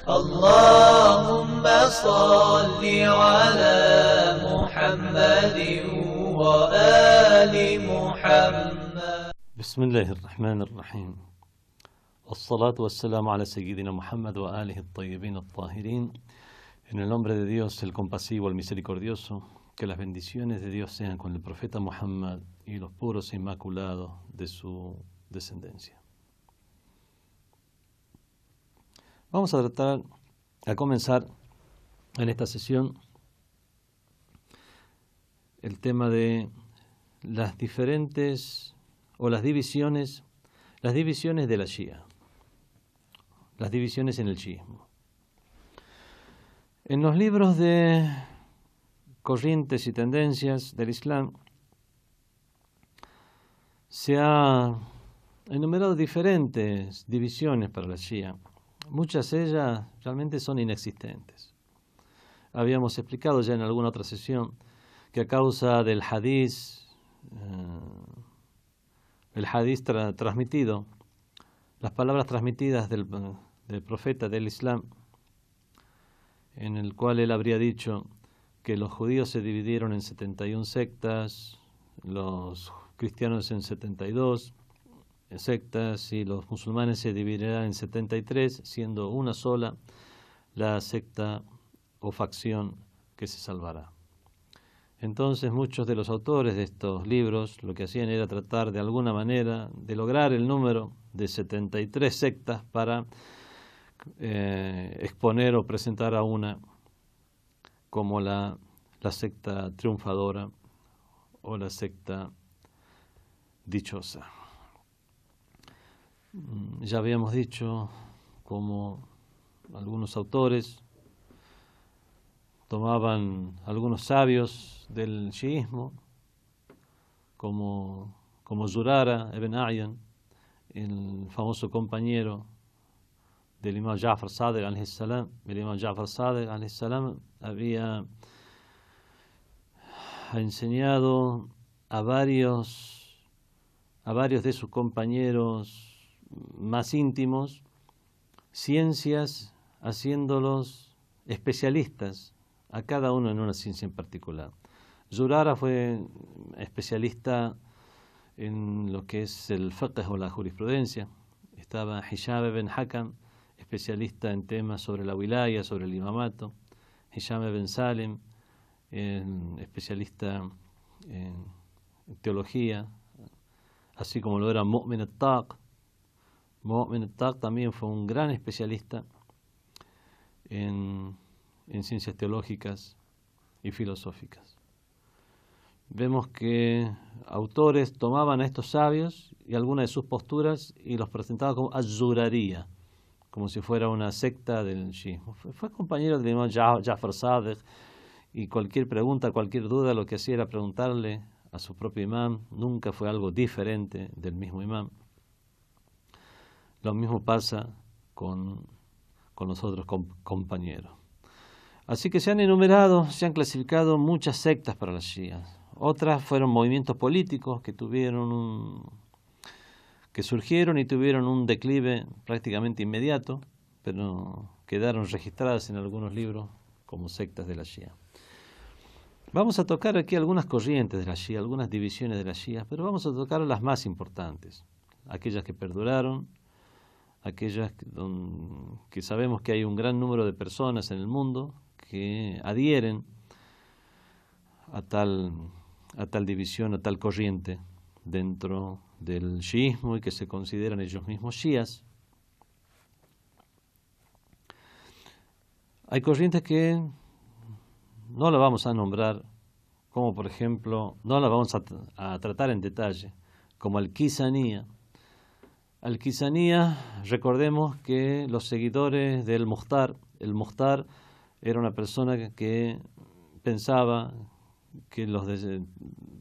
اللهم صل على محمد وآل محمد. بسم الله الرحمن الرحيم، والصلاة والسلام على سيدنا Muhammad wa alihi الطيبين الطاهرين. En el nombre de Dios, el compasivo, el misericordioso, que las bendiciones de Dios sean con el profeta Muhammad y los puros e inmaculados de su descendencia. Vamos a comenzar en esta sesión el tema de las diferentes o las divisiones de la Shia, las divisiones en el chiismo. En los libros de corrientes y tendencias del Islam se ha enumerado diferentes divisiones para la Shia. Muchas de ellas realmente son inexistentes. Habíamos explicado ya en alguna otra sesión que a causa del hadith, transmitido, las palabras transmitidas del profeta del Islam, en el cual él habría dicho que los judíos se dividieron en 71 sectas, los cristianos en 72 sectas y los musulmanes se dividirán en 73, siendo una sola la secta o facción que se salvará. Entonces muchos de los autores de estos libros lo que hacían era tratar de alguna manera de lograr el número de 73 sectas para exponer o presentar a una como la secta triunfadora o la secta dichosa. Ya habíamos dicho como algunos autores tomaban algunos sabios del chiismo como Zurara ibn A'yan, el famoso compañero del imam Ja'far Sadiq alayhi salam. El imam Ja'far Sadiq alayhi salam había enseñado a varios de sus compañeros más íntimos ciencias, haciéndolos especialistas, a cada uno en una ciencia en particular. Zurara fue especialista en lo que es el fiqh o la jurisprudencia. Estaba Hisham ibn Hakam, especialista en temas sobre la wilaya, sobre el imamato. Hisham ibn Salim, especialista en teología, así como lo era Mu'min al-Taq. Mu'min al-Taq también fue un gran especialista en ciencias teológicas y filosóficas. Vemos que autores tomaban a estos sabios y algunas de sus posturas y los presentaban como az-Zuraría, como si fuera una secta del chiismo. Fue compañero del imam Ja'far Sadiq y cualquier pregunta, cualquier duda, lo que hacía era preguntarle a su propio imam. Nunca fue algo diferente del mismo imam. Lo mismo pasa con los otros compañeros. Así que se han enumerado, se han clasificado muchas sectas para las Shias. Otras fueron movimientos políticos que surgieron y tuvieron un declive prácticamente inmediato, pero quedaron registradas en algunos libros como sectas de la Shia. Vamos a tocar aquí algunas corrientes de la Shia, algunas divisiones de la Shia, pero vamos a tocar las más importantes, aquellas que perduraron, aquellas que sabemos que hay un gran número de personas en el mundo que adhieren a tal división, a tal corriente dentro del chiismo y que se consideran ellos mismos shías. Hay corrientes que no las vamos a nombrar, como por ejemplo, no las vamos a tratar en detalle, como Al-Qisaniyya. Al-Qisaniyya, recordemos que los seguidores del Mukhtar, el Mukhtar era una persona que pensaba que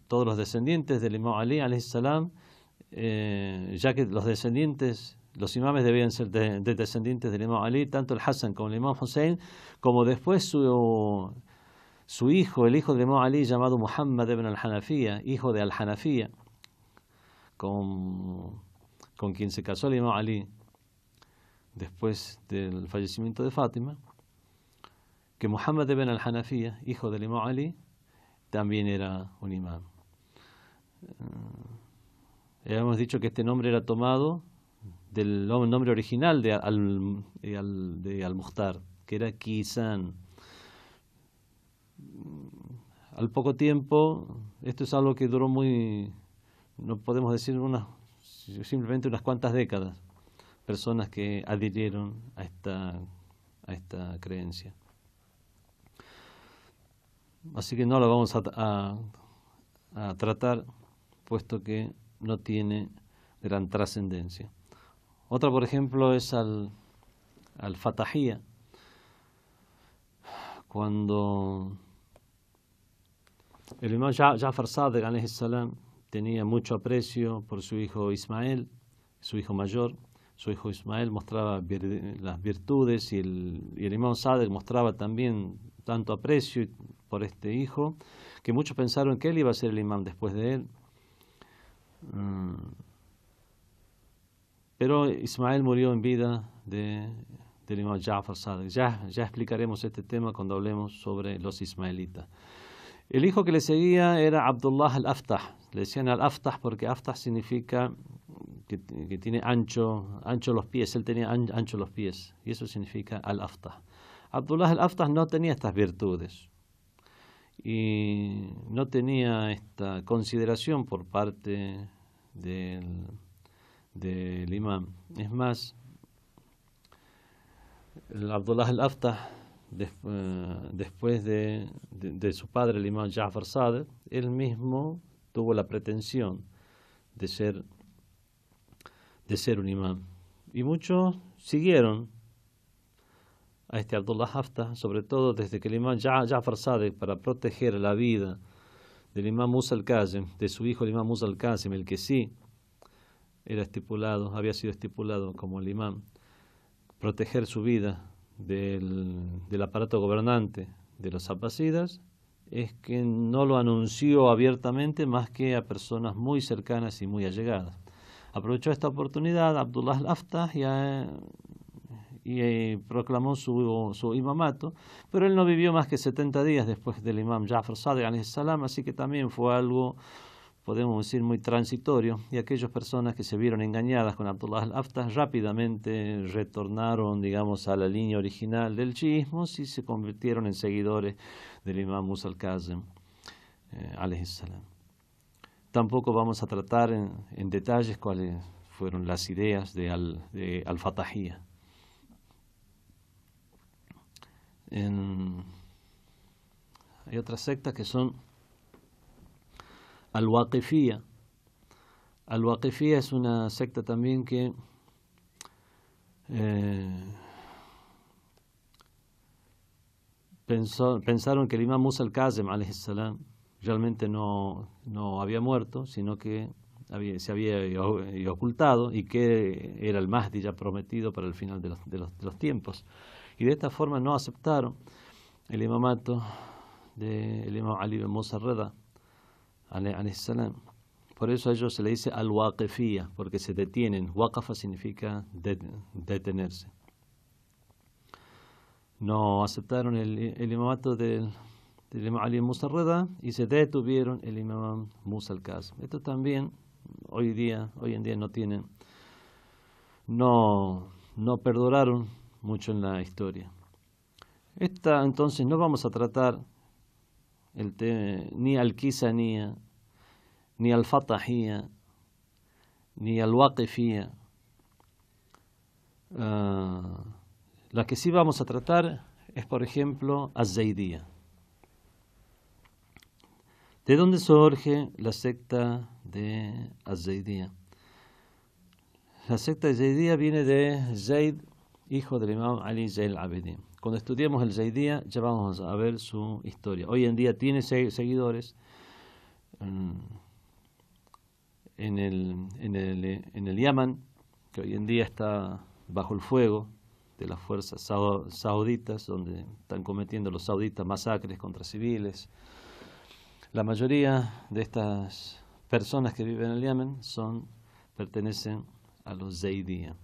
todos los descendientes del imam Ali alayhi salam, ya que los imames debían ser de descendientes del imam Ali, tanto el Hassan como el imam Hussein, como después su hijo, el hijo del imam Ali llamado Muhammad ibn al-Hanafiya, hijo de al-Hanafiya, con quien se casó el imam Ali, después del fallecimiento de Fátima, que Muhammad ibn al-Hanafiya, hijo del Imam Ali, también era un imam. Habíamos dicho que este nombre era tomado del nombre original de Al-Mukhtar, que era Kisan. Al poco tiempo, esto es algo que duró no podemos decir simplemente unas cuantas décadas, personas que adhirieron a esta creencia. Así que no lo vamos a tratar, puesto que no tiene gran trascendencia. Otra, por ejemplo, es al-Fatahiyya. Cuando el imam Ja'far Sadiq alayhi salam tenía mucho aprecio por su hijo Ismael, su hijo mayor. Su hijo Ismael mostraba las virtudes y el imam Sadiq mostraba también tanto aprecio por este hijo que muchos pensaron que él iba a ser el imam después de él. Pero Ismael murió en vida del imam Ja'far Sadiq. Ya explicaremos este tema cuando hablemos sobre los ismaelitas. El hijo que le seguía era Abdullah al-Aftah. Le decían al-Aftah porque Aftah significa que tiene ancho los pies. Él tenía ancho los pies y eso significa al-Aftah. Abdullah al-Aftah no tenía estas virtudes y no tenía esta consideración por parte del imam. Es más, el Abdullah al-Aftah, después de su padre, el imam Ja'far Sadiq, él mismo tuvo la pretensión de ser un imam. Y muchos siguieron a este Abdullah al-Aftah, sobre todo desde que el imam Ja'far Sadiq, para proteger la vida del imam Musa al-Kazim, de su hijo el imam Musa al-Kazim, el que sí había sido estipulado como el imam, proteger su vida del aparato gobernante de los abbasidas, es que no lo anunció abiertamente más que a personas muy cercanas y muy allegadas. Aprovechó esta oportunidad Abdullah al-Aftah y proclamó su imamato, pero él no vivió más que 70 días después del imam Ja'far Sadiq alayhi salam, así que también fue algo, podemos decir, muy transitorio, y aquellas personas que se vieron engañadas con Abdullah al-Aftah rápidamente retornaron, digamos, a la línea original del chiismo y se convirtieron en seguidores del imam Musa al-Kazim alayhi salam. Tampoco vamos a tratar en detalles cuáles fueron las ideas de al-Fatahiyya. Hay otras sectas que son al-Waqifiyya. Al-Waqifiyya es una secta también que pensaron que el imam Musa al-Kazim alayhi salam realmente no había muerto, sino que se había ocultado y que era el Mahdi ya prometido para el final de los tiempos. Y de esta forma no aceptaron el imamato del imam Ali ibn Musa al-Rida alayhi salam. Por eso a ellos se le dice al-Waqifiyya, porque se detienen. Waqafa significa detenerse. No aceptaron el imamato del imam Ali ibn Musa al-Rida y se detuvieron el imam Musa al-Kazim. Esto también hoy en día no perduraron mucho en la historia. Entonces no vamos a tratar ni al-Kisaniyya, ni al-Fatahiyya, ni al-Waqifiyya. La que sí vamos a tratar es, por ejemplo, al-Zaydiyya. ¿De dónde surge la secta de al-Zaydiyya? La secta de Zaydiyya viene de Zayd, hijo del imam Ali Zayn al-Abidin. Cuando estudiemos el Zaydiyya ya vamos a ver su historia. Hoy en día tiene seguidores en el Yemen, que hoy en día está bajo el fuego de las fuerzas sauditas, donde están cometiendo los sauditas masacres contra civiles. La mayoría de estas personas que viven en el Yemen pertenecen a los Zaydiyya.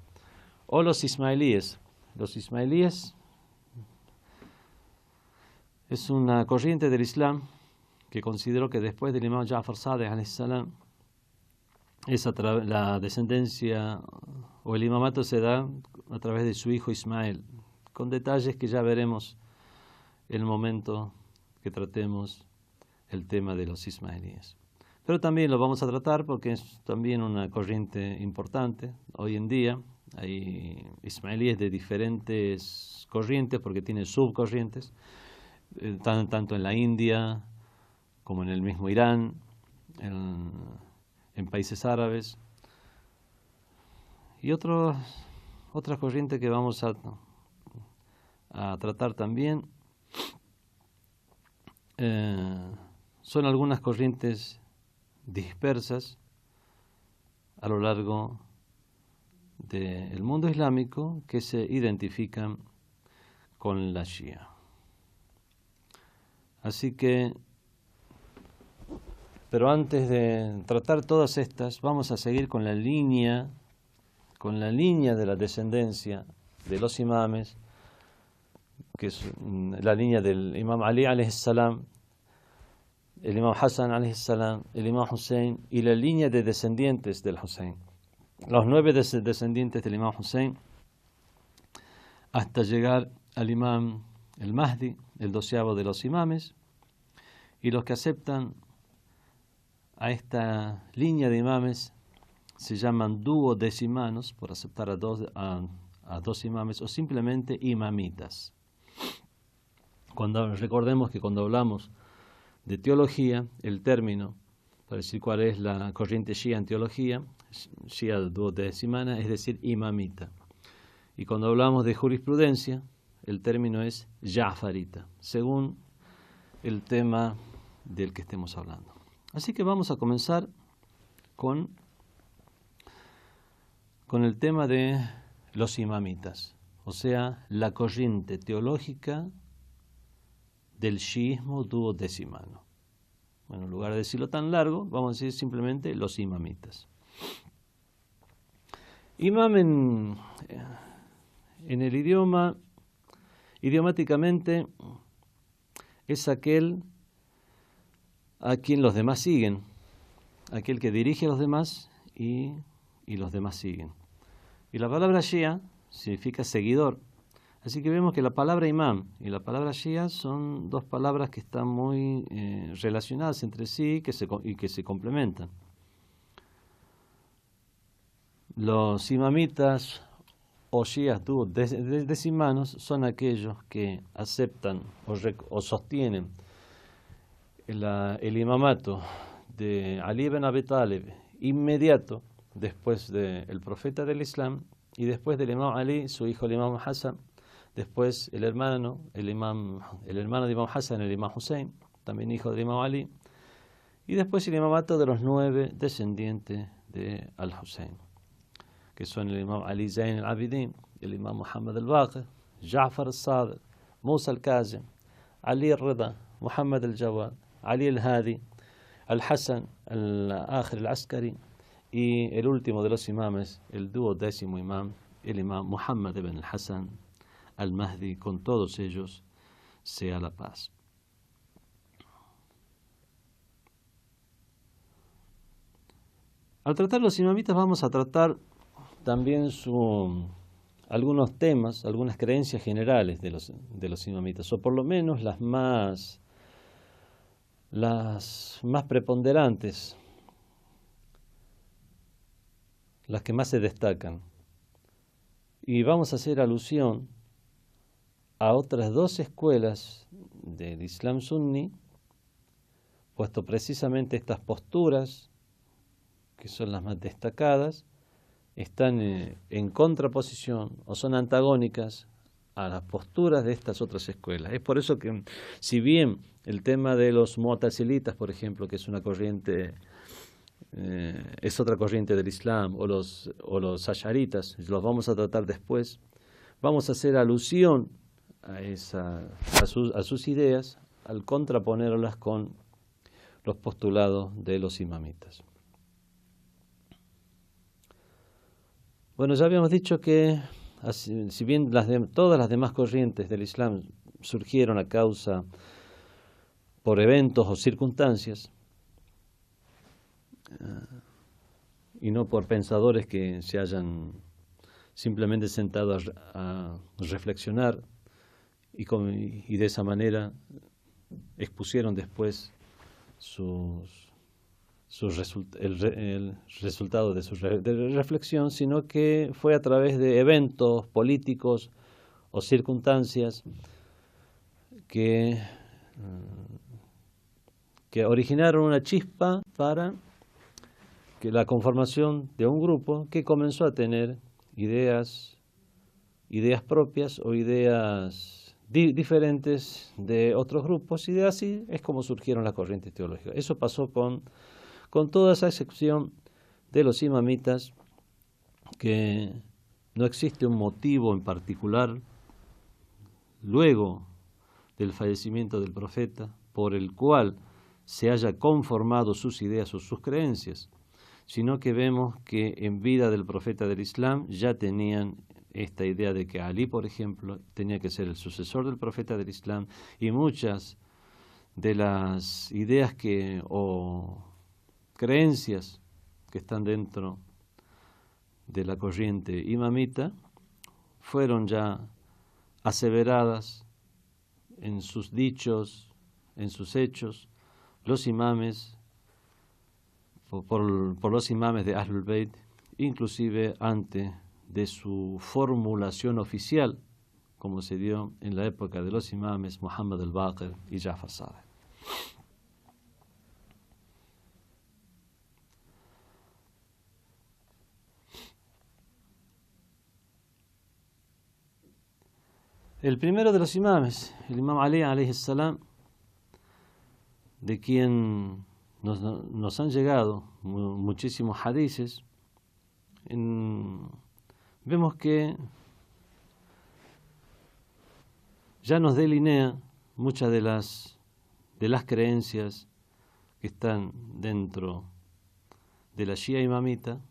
o los ismailíes. Los ismailíes es una corriente del Islam que consideró que después del imam Ja'far Sadiq alayhi salam, la descendencia o el imamato se da a través de su hijo Ismael, con detalles que ya veremos en el momento que tratemos el tema de los ismaelíes. Pero también lo vamos a tratar porque es también una corriente importante. Hoy en día hay ismaelíes de diferentes corrientes porque tienen subcorrientes, tanto en la India como en el mismo Irán, en países árabes. Y otra corriente que vamos a tratar también son algunas corrientes dispersas a lo largo del mundo islámico que se identifican con la Shia. Así que, pero antes de tratar todas estas, vamos a seguir con la línea de la descendencia de los imames, que es la línea del imam Ali alayhi salam, el imam Hassan alayhi salam, el imam Hussein y la línea de descendientes del Hussein. Los 9 descendientes del imam Hussein hasta llegar al imam el Mahdi, el 12º de los imames, y los que aceptan a esta línea de imames se llaman duodecimanos, por aceptar a dos imames, o simplemente imamitas. Recordemos que cuando hablamos de teología, el término para decir cuál es la corriente shia en teología, shia duodecimana, es decir, imamita. Y cuando hablamos de jurisprudencia, el término es ja'farita, según el tema del que estemos hablando. Así que vamos a comenzar con el tema de los imamitas, o sea, la corriente teológica del shiismo duodecimano. Bueno, en lugar de decirlo tan largo, vamos a decir simplemente los imamitas. Imam en el idioma, idiomáticamente, es aquel a quien los demás siguen, aquel que dirige a los demás y los demás siguen. Y la palabra shia significa seguidor. Así que vemos que la palabra imam y la palabra shia son dos palabras que están muy relacionadas entre sí y que se complementan. Los imamitas o shias duodecimanos son aquellos que aceptan o sostienen el imamato de Ali ibn Abi Talib inmediato después del profeta del Islam y después del imam Ali, su hijo el imam Hassan, después el hermano de imam Hassan, el imam Hussein, también hijo del imam Ali, y después el imamato de los 9 descendientes de al-Hussein, que son el imam Ali Zain al-Abidin, el imam Muhammad al-Baqir, Ja'far al-Sadiq, Musa al-Kazim, Ali al-Rida, Muhammad al-Jawad, Ali al-Hadi, al-Hassan al-Akhir al-Askari, y el último de los imames, el duodécimo imam, el imam Muhammad ibn al-Hassan al-Mahdi, con todos ellos sea la paz. Al tratar los imamitas vamos a tratar también algunos temas, algunas creencias generales de los imamitas, o por lo menos las más preponderantes, las que más se destacan. Y vamos a hacer alusión a otras 2 escuelas del Islam sunni, puesto precisamente estas posturas, que son las más destacadas, están en contraposición o son antagónicas a las posturas de estas otras escuelas. Es por eso que, si bien el tema de los mu'tazilitas, por ejemplo, que es una corriente, es otra corriente del Islam, o los asharitas, los vamos a tratar después, vamos a hacer alusión a sus ideas al contraponerlas con los postulados de los imamitas. Bueno, ya habíamos dicho que si bien todas las demás corrientes del Islam surgieron a causa por eventos o circunstancias, y no por pensadores que se hayan simplemente sentado a reflexionar y de esa manera expusieron después el resultado de su reflexión, sino que fue a través de eventos políticos o circunstancias que originaron una chispa para que la conformación de un grupo que comenzó a tener ideas propias o ideas diferentes de otros grupos, y de así es como surgieron las corrientes teológicas. Eso pasó con toda esa excepción de los imamitas, que no existe un motivo en particular luego del fallecimiento del profeta por el cual se haya conformado sus ideas o sus creencias, sino que vemos que en vida del profeta del Islam ya tenían esta idea de que Ali, por ejemplo, tenía que ser el sucesor del profeta del Islam, y muchas de las ideas o creencias que están dentro de la corriente imamita fueron ya aseveradas en sus dichos, en sus hechos, los imames, por los imames de Ahlul Bayt, inclusive antes de su formulación oficial, como se dio en la época de los imames Muhammad al-Baqir y Ja'far Sadiq. El primero de los imames, el imam Ali alayhi salam, de quien nos han llegado muchísimos hadices, vemos que ya nos delinea muchas de las creencias que están dentro de la Shia imamita,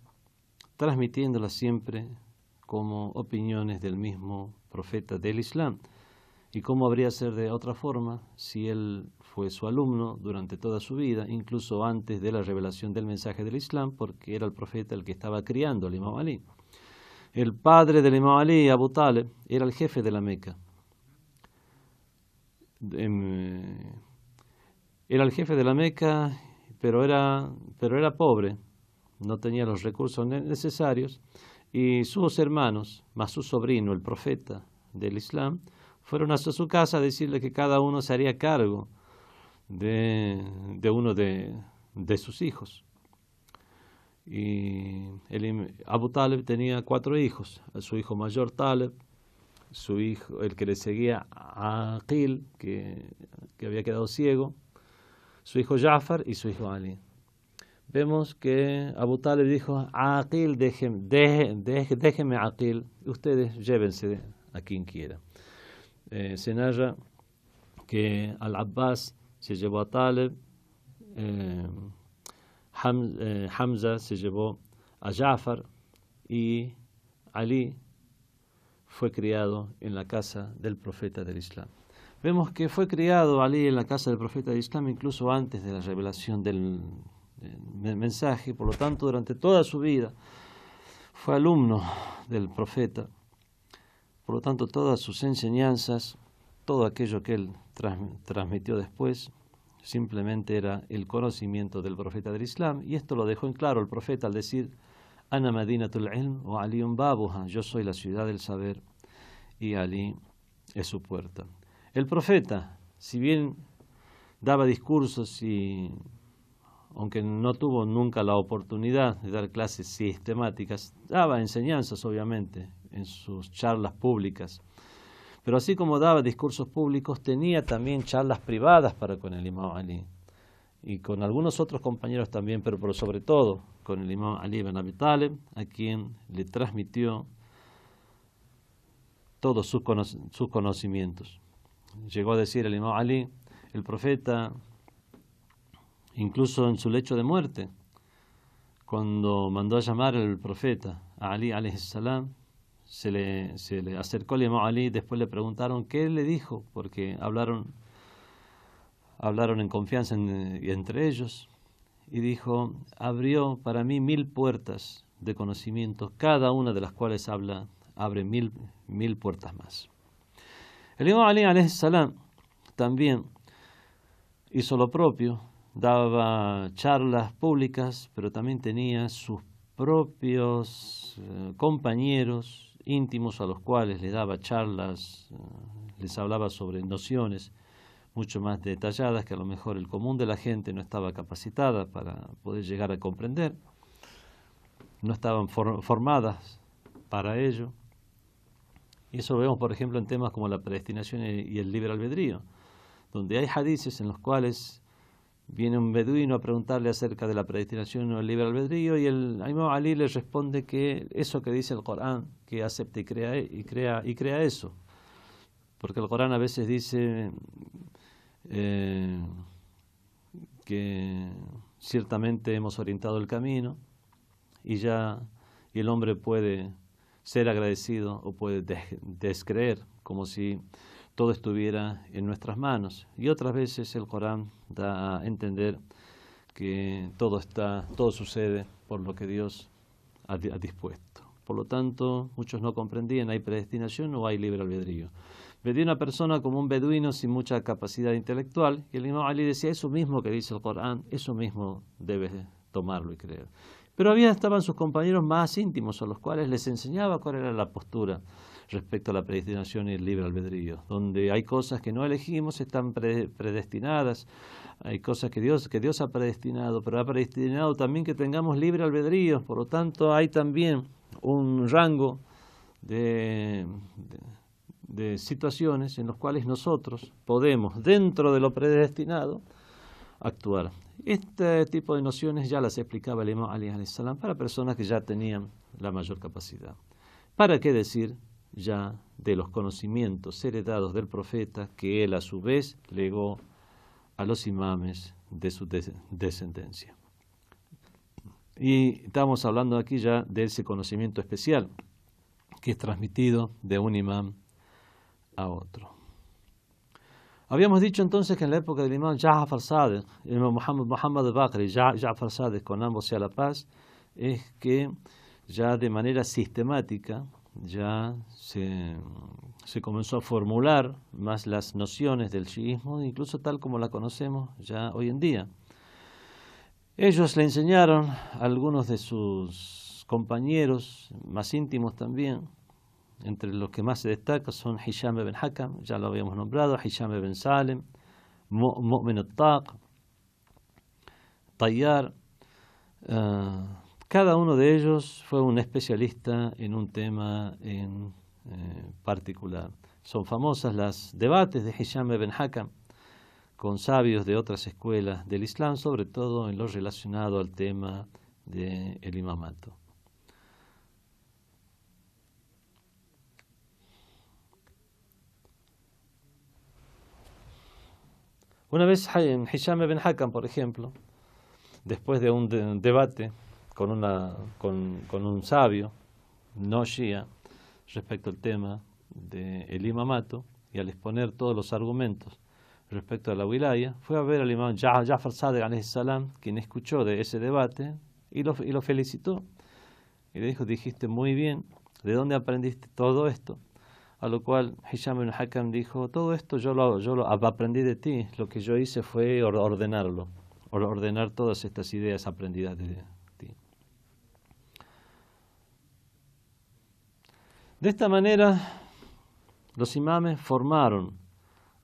transmitiéndolas siempre como opiniones del mismo profeta del Islam. ¿Y cómo habría de ser de otra forma si él fue su alumno durante toda su vida, incluso antes de la revelación del mensaje del Islam, porque era el profeta el que estaba criando al imam Ali? El padre del imam Ali, Abu Talib, era el jefe de la Meca. Era el jefe de la Meca, pero era pobre, no tenía los recursos necesarios, y sus hermanos, más su sobrino, el profeta del Islam, fueron hasta su casa a decirle que cada uno se haría cargo de uno de sus hijos. Y Abu Talib tenía 4 hijos: a su hijo mayor Talib, su hijo, el que le seguía, Aqil, que había quedado ciego, su hijo Ja'far y su hijo Ali. Vemos que Abu Talib dijo: Aqil, déjeme Aqil, ustedes llévense a quien quiera. Se narra que Al-Abbas se llevó a Talib, Hamza se llevó a Ja'far, y Ali fue criado en la casa del profeta del Islam. Vemos que fue criado Ali en la casa del profeta del Islam incluso antes de la revelación del mensaje. Por lo tanto, durante toda su vida fue alumno del profeta. Por lo tanto, todas sus enseñanzas, todo aquello que él transmitió después, simplemente era el conocimiento del profeta del Islam. Y esto lo dejó en claro el profeta al decir: Ana Madinatul Ilm wa Aliyun Babuha, yo soy la ciudad del saber y Ali es su puerta. El profeta, si bien daba discursos y aunque no tuvo nunca la oportunidad de dar clases sistemáticas, daba enseñanzas obviamente en sus charlas públicas. Pero así como daba discursos públicos, tenía también charlas privadas para con el imam Ali y con algunos otros compañeros también, pero sobre todo con el imam Ali ibn Abi Talib, a quien le transmitió todos sus conocimientos. Llegó a decir el imam Ali: el profeta, incluso en su lecho de muerte, cuando mandó a llamar el profeta a Ali alayhi salam, se le acercó el Imam Ali, después le preguntaron qué le dijo, porque hablaron en confianza entre ellos, y dijo: abrió para mí 1000 puertas de conocimiento, cada una de las cuales abre 1000 puertas más. El Imam Ali alayhi salam también hizo lo propio, daba charlas públicas, pero también tenía sus propios compañeros íntimos a los cuales le daba charlas, les hablaba sobre nociones mucho más detalladas que a lo mejor el común de la gente no estaba capacitada para poder llegar a comprender, no estaban formadas para ello. Y eso lo vemos, por ejemplo, en temas como la predestinación y el libre albedrío, donde hay hadices en los cuales viene un beduino a preguntarle acerca de la predestinación o el libre albedrío, y el Imam Ali le responde que eso que dice el Corán, que acepte y crea eso. Porque el Corán a veces dice que ciertamente hemos orientado el camino y el hombre puede ser agradecido o puede descreer, como si todo estuviera en nuestras manos. Y otras veces el Corán da a entender que todo sucede por lo que Dios ha dispuesto. Por lo tanto, muchos no comprendían, ¿hay predestinación o hay libre albedrío? Veía una persona como un beduino sin mucha capacidad intelectual, y el Imam Ali decía: eso mismo que dice el Corán, eso mismo debes tomarlo y creer. Pero estaban sus compañeros más íntimos, a los cuales les enseñaba cuál era la postura respecto a la predestinación y el libre albedrío, donde hay cosas que no elegimos, están predestinadas, hay cosas que Dios ha predestinado, pero ha predestinado también que tengamos libre albedrío. Por lo tanto, hay también un rango de situaciones en las cuales nosotros podemos, dentro de lo predestinado, actuar. Este tipo de nociones ya las explicaba el Imam Ali alayhi salam para personas que ya tenían la mayor capacidad. ¿Para qué decir ya de los conocimientos heredados del profeta que él a su vez legó a los imames de su descendencia? Y estamos hablando aquí ya de ese conocimiento especial que es transmitido de un imam a otro. Habíamos dicho entonces que en la época del imam Ja'far Sadiq, el imam Muhammad al-Baqir y Ja'far Sadiq, con ambos sea la paz, es que ya de manera sistemática ya se comenzó a formular más las nociones del chiismo, incluso tal como la conocemos ya hoy en día. Ellos le enseñaron a algunos de sus compañeros más íntimos también. Entre los que más se destaca son Hisham ibn Hakam, ya lo habíamos nombrado, Hisham ibn Salem, Mu'min al-Taq, Tayyar. Cada uno de ellos fue un especialista en un tema en particular. Son famosas las debates de Hisham ibn Hakam con sabios de otras escuelas del Islam, sobre todo en lo relacionado al tema del imamato. Una vez Hisham ibn Hakam, por ejemplo, después de un debate con un sabio no shia respecto al tema del imamato, y al exponer todos los argumentos respecto a la wilaya, fue a ver al imam Ja'far Sadiq alayhi salam, quien escuchó de ese debate y lo felicitó. Y le dijo: dijiste muy bien, ¿de dónde aprendiste todo esto? A lo cual Hisham ibn Hakam dijo: todo esto yo lo aprendí de ti, lo que yo hice fue ordenar todas estas ideas aprendidas de ti. De esta manera, los imames formaron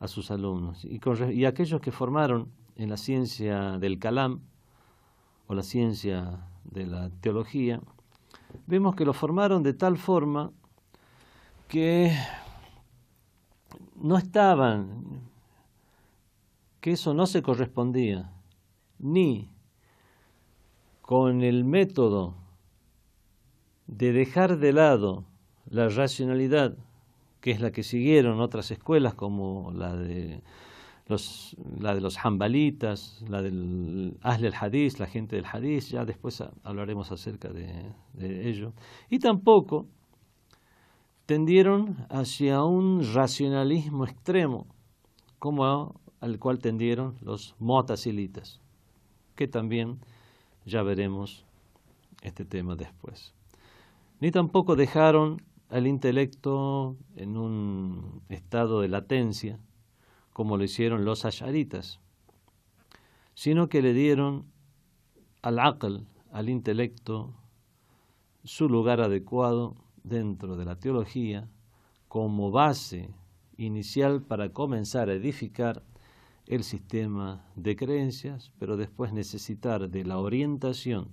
a sus alumnos, y aquellos que formaron en la ciencia del kalam o la ciencia de la teología, vemos que lo formaron de tal forma que que eso no se correspondía ni con el método de dejar de lado la racionalidad, que es la que siguieron otras escuelas como la de los hanbalitas, la del Ahl al-Hadith, la gente del Hadith. Ya después hablaremos acerca de ello. Y tampoco tendieron hacia un racionalismo extremo, como al cual tendieron los mu'tazilitas, que también ya veremos este tema después. Ni tampoco dejaron al intelecto en un estado de latencia, como lo hicieron los ash'aritas, sino que le dieron al aql, al intelecto, su lugar adecuado dentro de la teología como base inicial para comenzar a edificar el sistema de creencias, pero después necesitar de la orientación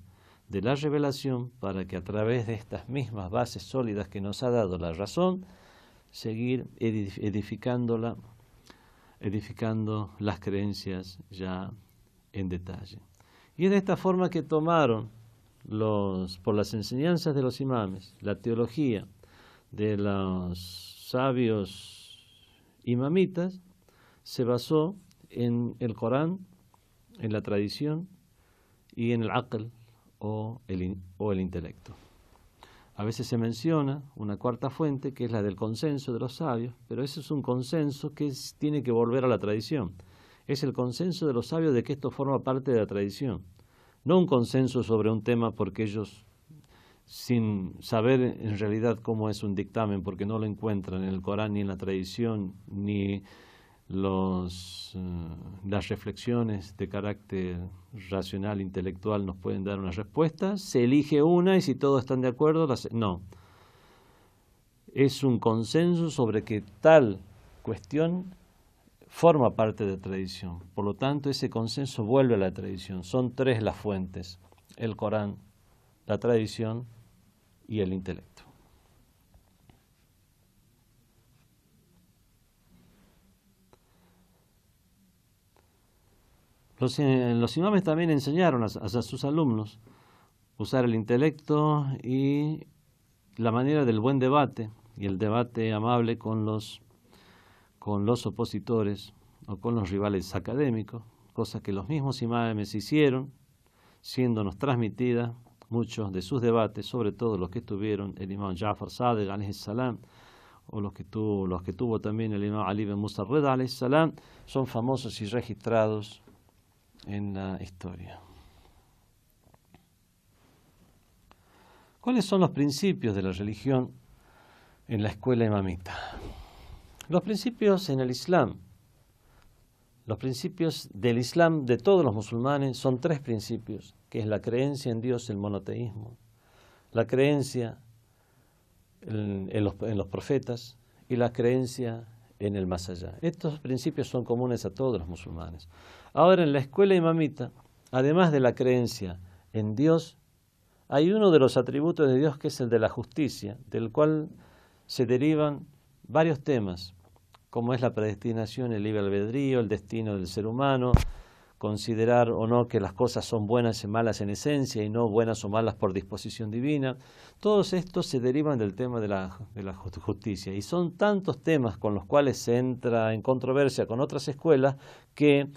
de la revelación para que a través de estas mismas bases sólidas que nos ha dado la razón, seguir edificando las creencias ya en detalle. Y es de esta forma que tomaron por las enseñanzas de los imames, la teología de los sabios imamitas, se basó en el Corán, en la tradición y en el aql o el intelecto. A veces se menciona una cuarta fuente, que es la del consenso de los sabios, pero ese es un consenso que tiene que volver a la tradición. Es el consenso de los sabios de que esto forma parte de la tradición, no un consenso sobre un tema porque ellos, sin saber en realidad cómo es un dictamen, porque no lo encuentran en el Corán ni en la tradición, ni las reflexiones de carácter racional, intelectual nos pueden dar una respuesta, se elige una y si todos están de acuerdo, no. Es un consenso sobre que tal cuestión forma parte de la tradición. Por lo tanto, ese consenso vuelve a la tradición. Son tres las fuentes: el Corán, la tradición y el intelecto. Los imames también enseñaron a sus alumnos usar el intelecto y la manera del buen debate y el debate amable con los opositores o con los rivales académicos, cosa que los mismos imames hicieron, siéndonos transmitidas muchos de sus debates, sobre todo los que tuvieron el imam Ja'far Sadiq alayhi salam, o los que tuvo también el imam Ali ibn Musa Rida alayhi salam, son famosos y registrados en la historia. ¿Cuáles son los principios de la religión en la escuela imamita? Los principios en el Islam, los principios del Islam de todos los musulmanes son tres principios, que es la creencia en Dios, el monoteísmo, la creencia en los profetas y la creencia en el más allá. Estos principios son comunes a todos los musulmanes. Ahora, en la escuela imamita, además de la creencia en Dios, hay uno de los atributos de Dios que es el de la justicia, del cual se derivan varios temas, como es la predestinación, el libre albedrío, el destino del ser humano, considerar o no que las cosas son buenas y malas en esencia y no buenas o malas por disposición divina. Todos estos se derivan del tema de la justicia y son tantos temas con los cuales se entra en controversia con otras escuelas que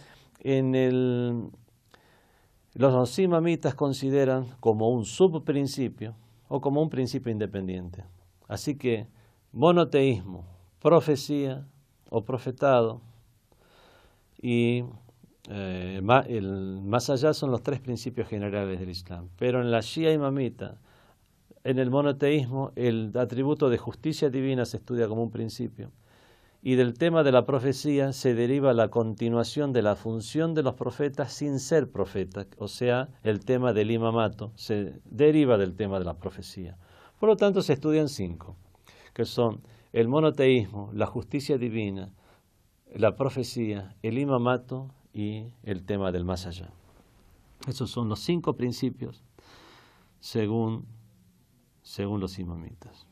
los imamitas consideran como un subprincipio o como un principio independiente. Así que monoteísmo, profecía o profetado y el más allá son los tres principios generales del Islam. Pero en la Shia imamita, en el monoteísmo, el atributo de justicia divina se estudia como un principio. Y del tema de la profecía se deriva la continuación de la función de los profetas sin ser profetas, o sea, el tema del imamato se deriva del tema de la profecía. Por lo tanto, se estudian 5, que son el monoteísmo, la justicia divina, la profecía, el imamato y el tema del más allá. Esos son los 5 principios según los imamitas.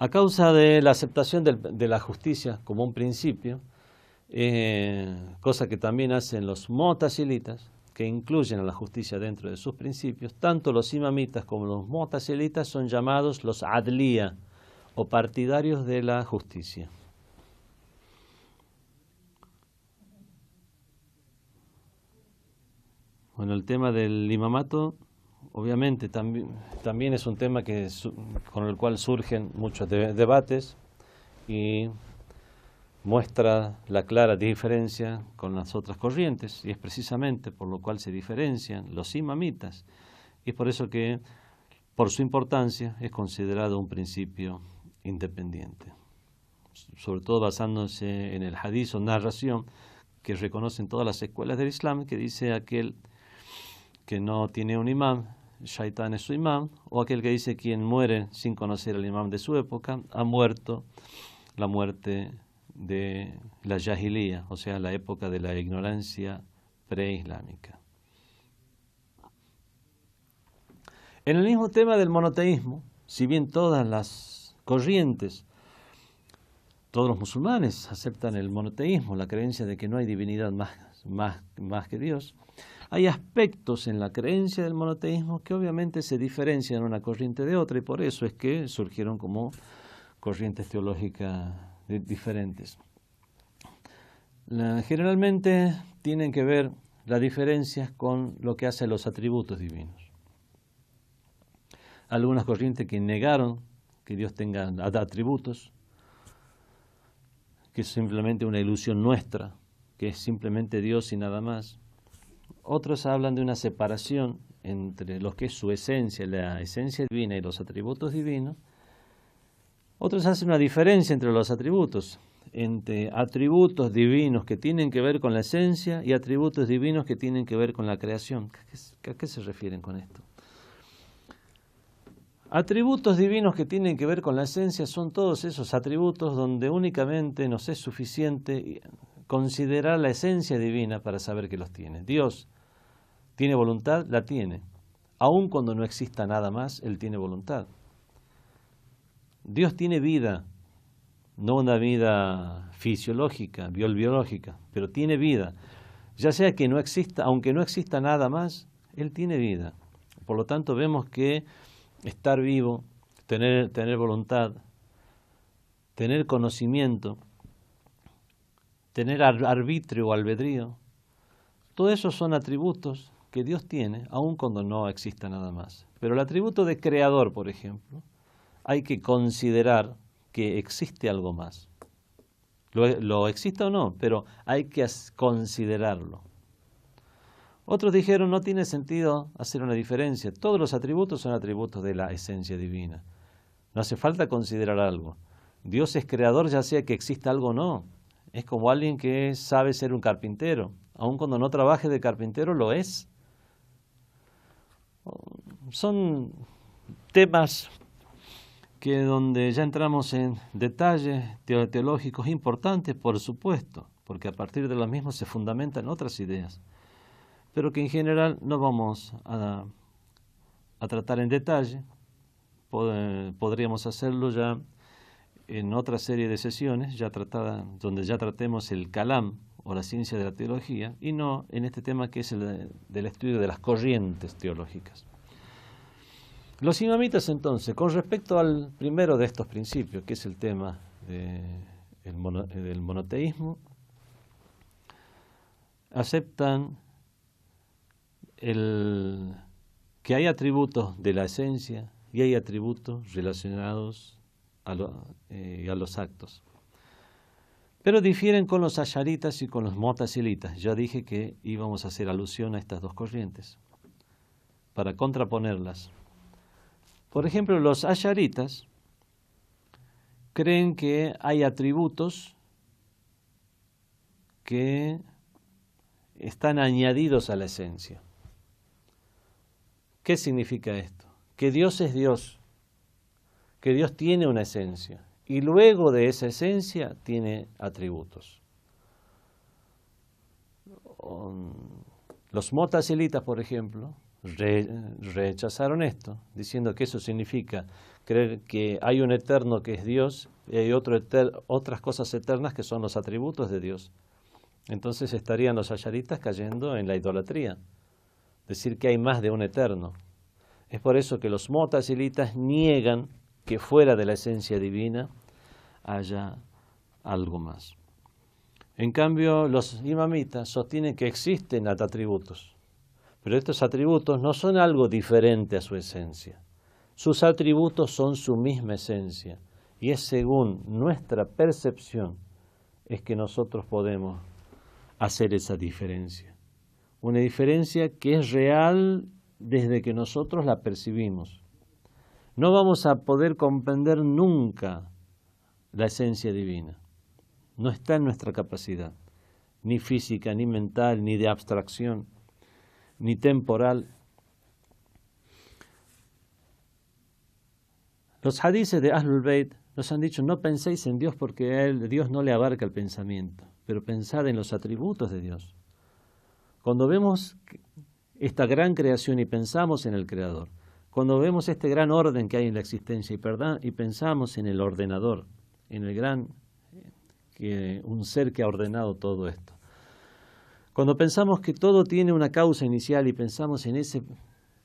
A causa de la aceptación de la justicia como un principio, cosa que también hacen los mu'tazilitas, que incluyen a la justicia dentro de sus principios, tanto los imamitas como los mu'tazilitas son llamados los adliya, o partidarios de la justicia. Bueno, el tema del imamato obviamente también es un tema con el cual surgen muchos debates y muestra la clara diferencia con las otras corrientes, y es precisamente por lo cual se diferencian los imamitas, y es por eso que, por su importancia, es considerado un principio independiente, sobre todo basándose en el hadith o narración que reconocen todas las escuelas del Islam, que dice: aquel que no tiene un imam, Shaitán es su imam, o aquel que dice: quien muere sin conocer al imam de su época, ha muerto la muerte de la Jahiliya, o sea, la época de la ignorancia preislámica. En el mismo tema del monoteísmo, si bien todas las corrientes, todos los musulmanes aceptan el monoteísmo, la creencia de que no hay divinidad más que Dios, hay aspectos en la creencia del monoteísmo que obviamente se diferencian una corriente de otra, y por eso es que surgieron como corrientes teológicas diferentes. Generalmente tienen que ver las diferencias con lo que hacen los atributos divinos. Algunas corrientes que negaron que Dios tenga atributos, que es simplemente una ilusión nuestra, que es simplemente Dios y nada más. Otros hablan de una separación entre lo que es su esencia, la esencia divina, y los atributos divinos. Otros hacen una diferencia entre los atributos, entre atributos divinos que tienen que ver con la esencia y atributos divinos que tienen que ver con la creación. ¿A qué se refieren con esto? Atributos divinos que tienen que ver con la esencia son todos esos atributos donde únicamente nos es suficiente considerar la esencia divina para saber que los tiene. Dios tiene voluntad, la tiene. Aun cuando no exista nada más, Él tiene voluntad. Dios tiene vida, no una vida fisiológica, biológica, pero tiene vida. Ya sea que no exista, aunque no exista nada más, Él tiene vida. Por lo tanto, vemos que estar vivo, tener voluntad, tener conocimiento, tener arbitrio o albedrío, todo eso son atributos que Dios tiene, aun cuando no exista nada más. Pero el atributo de creador, por ejemplo, hay que considerar que existe algo más. Lo exista o no, pero hay que considerarlo. Otros dijeron: no tiene sentido hacer una diferencia. Todos los atributos son atributos de la esencia divina. No hace falta considerar algo. Dios es creador, ya sea que exista algo o no. Es como alguien que sabe ser un carpintero. Aun cuando no trabaje de carpintero, lo es. Son temas que donde ya entramos en detalles teológicos importantes, por supuesto, porque a partir de los mismos se fundamentan otras ideas, pero que en general no vamos a tratar en detalle. Podríamos hacerlo ya en otra serie de sesiones, donde ya tratemos el kalam o la ciencia de la teología, y no en este tema que es el del estudio de las corrientes teológicas. Los imamitas, entonces, con respecto al primero de estos principios, que es el tema del monoteísmo, aceptan que hay atributos de la esencia y hay atributos relacionados a los actos. Pero difieren con los asharitas y con los mu'tazilitas. Ya dije que íbamos a hacer alusión a estas dos corrientes para contraponerlas. Por ejemplo, los asharitas creen que hay atributos que están añadidos a la esencia. ¿Qué significa esto? Que Dios es Dios, que Dios tiene una esencia, y luego de esa esencia tiene atributos. Los mu'tazilitas, por ejemplo, rechazaron esto, diciendo que eso significa creer que hay un eterno que es Dios y hay otras cosas eternas que son los atributos de Dios. Entonces estarían los asharitas cayendo en la idolatría, decir que hay más de un eterno. Es por eso que los mu'tazilitas niegan que fuera de la esencia divina haya algo más. En cambio, los imamitas sostienen que existen atributos, Pero estos atributos no son algo diferente a su esencia. Sus atributos son su misma esencia. Y es según nuestra percepción es que nosotros podemos hacer esa diferencia. Una diferencia que es real desde que nosotros la percibimos. No vamos a poder comprender nunca la esencia divina. No está en nuestra capacidad, ni física, ni mental, ni de abstracción, ni temporal. Los hadices de Ahlul Bayt nos han dicho, no penséis en Dios porque a Dios no le abarca el pensamiento, pero pensad en los atributos de Dios. Cuando vemos esta gran creación y pensamos en el Creador, cuando vemos este gran orden que hay en la existencia y pensamos en el ordenador, en el un ser que ha ordenado todo esto. Cuando pensamos que todo tiene una causa inicial y pensamos en ese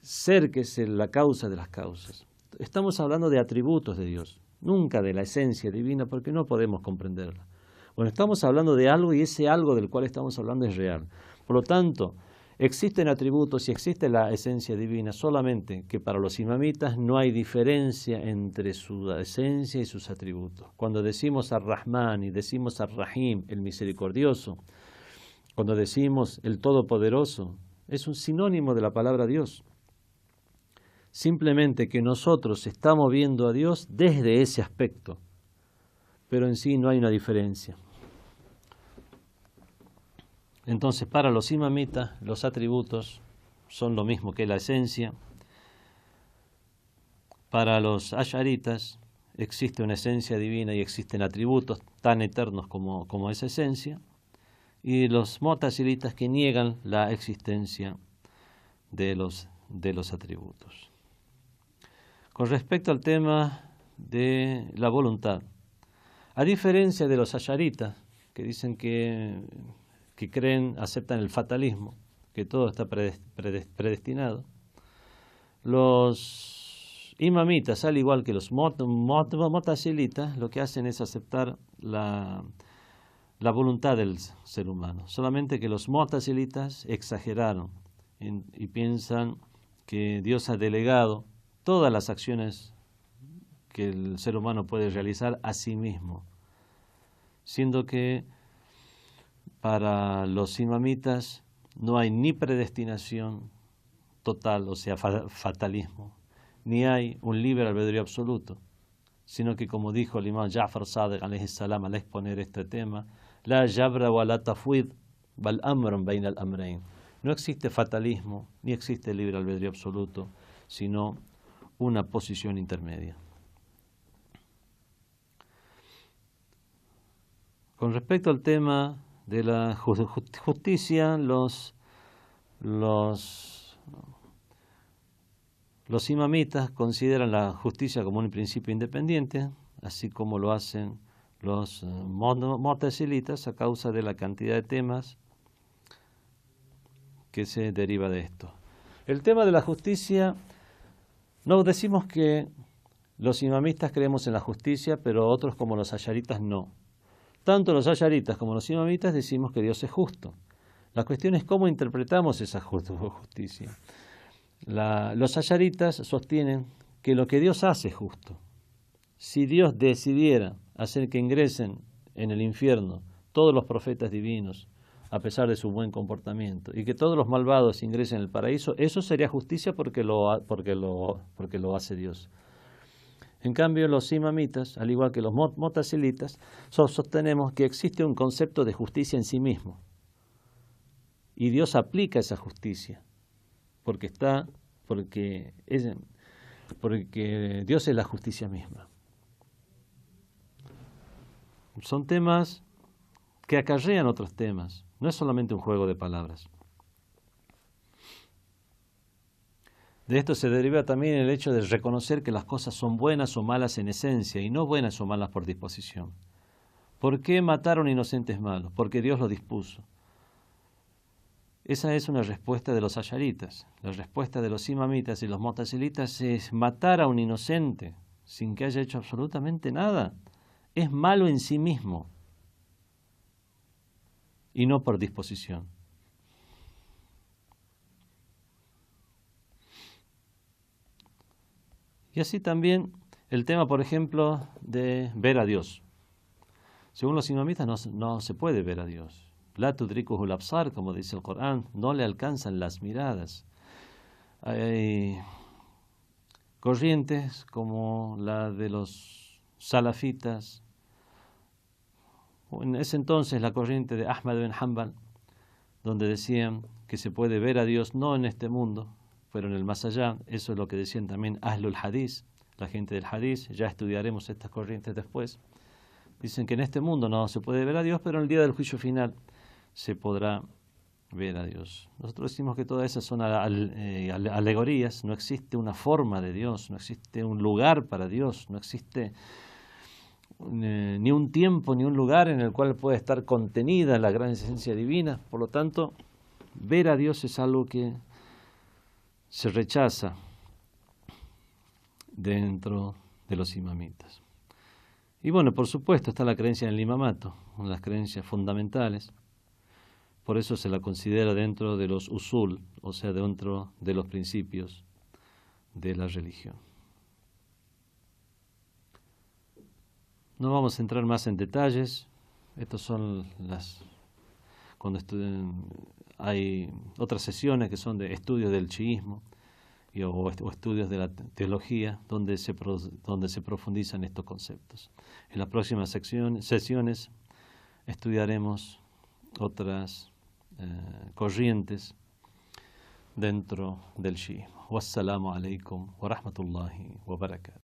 ser que es la causa de las causas, estamos hablando de atributos de Dios, nunca de la esencia divina porque no podemos comprenderla. Bueno, estamos hablando de algo y ese algo del cual estamos hablando es real. Por lo tanto, existen atributos y existe la esencia divina, solamente que para los imamitas no hay diferencia entre su esencia y sus atributos. Cuando decimos Ar-Rahman y decimos Ar-Rahim, el misericordioso, cuando decimos el todopoderoso, es un sinónimo de la palabra Dios. Simplemente que nosotros estamos viendo a Dios desde ese aspecto, pero en sí no hay una diferencia. Entonces, para los imamitas, los atributos son lo mismo que la esencia. Para los ash'aritas existe una esencia divina y existen atributos tan eternos como esa esencia. Y los mu'tazilitas que niegan la existencia de los atributos. Con respecto al tema de la voluntad, a diferencia de los ash'aritas, que dicen que creen, aceptan el fatalismo, que todo está predestinado, los imamitas, al igual que los mu'tazilitas, lo que hacen es aceptar la voluntad del ser humano. Solamente que los mu'tazilitas exageraron y piensan que Dios ha delegado todas las acciones que el ser humano puede realizar a sí mismo, siendo que para los imamitas no hay ni predestinación total, o sea, fatalismo, ni hay un libre albedrío absoluto, sino que, como dijo el imam Ja'far Sadiq alayhi salam al exponer este tema, la jabra wa la tafwid bal amrun bayna al amrayn. No existe fatalismo ni existe libre albedrío absoluto, sino una posición intermedia. Con respecto al tema de la justicia, los imamitas consideran la justicia como un principio independiente, así como lo hacen los mu'tazilitas a causa de la cantidad de temas que se deriva de esto. El tema de la justicia, no decimos que los imamistas creemos en la justicia, pero otros como los ash'aritas no. Tanto los ash'aritas como los imamitas decimos que Dios es justo. La cuestión es cómo interpretamos esa justicia. Los ash'aritas sostienen que lo que Dios hace es justo. Si Dios decidiera hacer que ingresen en el infierno todos los profetas divinos, a pesar de su buen comportamiento, y que todos los malvados ingresen en el paraíso, eso sería justicia porque lo hace Dios. En cambio, los imamitas, al igual que los mu'tazilitas, sostenemos que existe un concepto de justicia en sí mismo. Y Dios aplica esa justicia, porque Dios es la justicia misma. Son temas que acarrean otros temas, no es solamente un juego de palabras. De esto se deriva también el hecho de reconocer que las cosas son buenas o malas en esencia y no buenas o malas por disposición. ¿Por qué mataron inocentes malos? Porque Dios lo dispuso. Esa es una respuesta de los ash'aritas. La respuesta de los imamitas y los mu'tazilitas es matar a un inocente sin que haya hecho absolutamente nada. Es malo en sí mismo y no por disposición. Y así también el tema, por ejemplo, de ver a Dios. Según los imamitas no se puede ver a Dios. La tudrikuhul absar, como dice el Corán, no le alcanzan las miradas. Hay corrientes como la de los salafitas, en ese entonces la corriente de Ahmad bin Hanbal, donde decían que se puede ver a Dios no en este mundo, pero en el más allá. Eso es lo que decían también Ahlul Hadith, la gente del Hadith. Ya estudiaremos estas corrientes después. Dicen que en este mundo no se puede ver a Dios, pero en el día del juicio final se podrá ver a Dios. Nosotros decimos que todas esas son alegorías. No existe una forma de Dios, no existe un lugar para Dios, no existe ni un tiempo ni un lugar en el cual puede estar contenida la gran esencia divina. Por lo tanto, ver a Dios es algo que se rechaza dentro de los imamitas. Y bueno, por supuesto está la creencia en el imamato, una de las creencias fundamentales. Por eso se la considera dentro de los usul, o sea, dentro de los principios de la religión. No vamos a entrar más en detalles. Estas son cuando hay otras sesiones que son de estudios del chiismo o estudios de la teología donde se profundizan estos conceptos. En las próximas sesiones estudiaremos otras corrientes dentro del chiismo. Wassalamu alaikum wa rahmatullahi wa barakatuh.